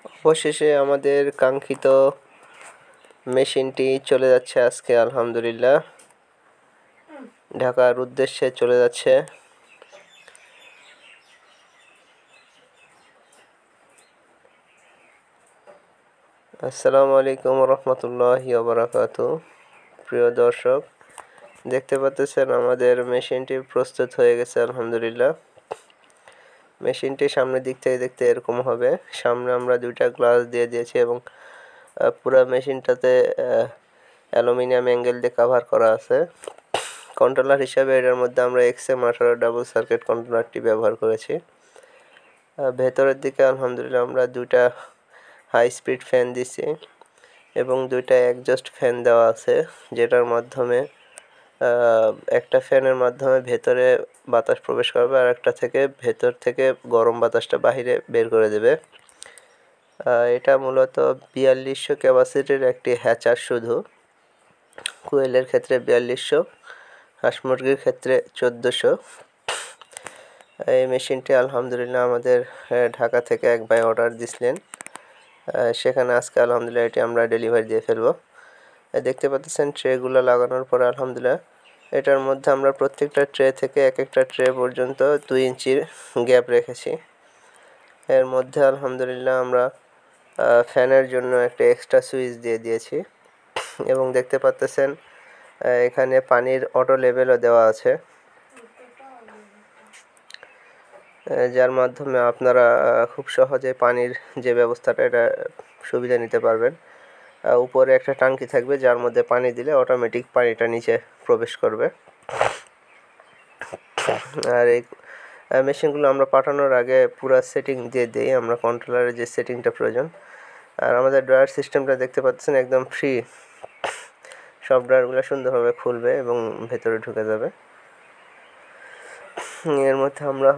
অবশেষে আমাদের কাঙ্ক্ষিত মেশিনটি চলে যাচ্ছে আজকে আলহামদুলিল্লাহ ঢাকার উদ্দেশ্যে চলে যাচ্ছে। আসসালামু আলাইকুম রহমতুল্লাহি ওয়া বারাকাতুহু। প্রিয় দর্শক, দেখতে পাচ্ছেন আমাদের মেশিনটি প্রস্তুত হয়ে গেছে আলহামদুলিল্লাহ। মেশিনটি সামনের দিক থেকে দেখতে এরকম হবে। সামনে আমরা দুইটা গ্লাস দিয়ে দিয়েছি এবং পুরো মেশিনটাতে অ্যালুমিনিয়াম অ্যাঙ্গেল দিয়ে কভার করা আছে। কন্ট্রোলার হিসাবে এটার মধ্যে আমরা XM18 ডাবল সার্কিট কন্ট্রোলারটি ব্যবহার করেছি। ভেতরের দিকে আলহামদুলিল্লাহ আমরা দুইটা হাই স্পিড ফ্যান দিছি এবং দুইটা এক্সজস্ট ফ্যান দেওয়া আছে, যেটার মাধ্যমে একটা ফ্যানের মাধ্যমে ভেতরে বাতাস প্রবেশ করবে আর একটা থেকে ভেতর থেকে গরম বাতাসটা বাহিরে বের করে দেবে। এটা মূলত 4200 ক্যাপাসিটির একটি হ্যাচার। শুধু কোয়েলের ক্ষেত্রে 4200, হাঁস মুরগির ক্ষেত্রে 1400। এই মেশিনটি আলহামদুলিল্লাহ আমাদের ঢাকা থেকে এক ভাই অর্ডার দিছিলেন, সেখানে আজকে আলহামদুলিল্লাহ এটি আমরা ডেলিভারি দিয়ে ফেলবো। দেখতে পাচ্ছেন ট্রেগুলো লাগানোর পরে আলহামদুলিল্লাহ এটার মধ্যে আমরা প্রত্যেকটা ট্রে থেকে এক একটা ট্রে পর্যন্ত 2 ইঞ্চির গ্যাপ রেখেছি। এর মধ্যে আলহামদুলিল্লাহ আমরা ফ্যানের জন্য একটা এক্সট্রা সুইচ দিয়ে দিয়েছি এবং দেখতে পাচ্ছেন এখানে পানির অটো লেভেলও দেওয়া আছে, যার মাধ্যমে আপনারা খুব সহজে পানির যে ব্যবস্থাটা এটা সুবিধা নিতে পারবেন। উপরে একটা ট্যাঙ্কি থাকবে যার মধ্যে পানি দিলে অটোমেটিক পানিটা নিচে প্রবেশ করবে। আর এই মেশিনগুলো আমরা পাঠানোর আগে পুরো সেটিং দিয়ে দিই আমরা, কন্ট্রোলারের যে সেটিংটা প্রয়োজন। আর আমাদের ড্রয়ার সিস্টেমটা দেখতে পাচ্ছেন একদম ফ্রি, সব ড্রয়ারগুলো সুন্দরভাবে খুলবে এবং ভেতরে ঢুকে যাবে। এর মধ্যে আমরা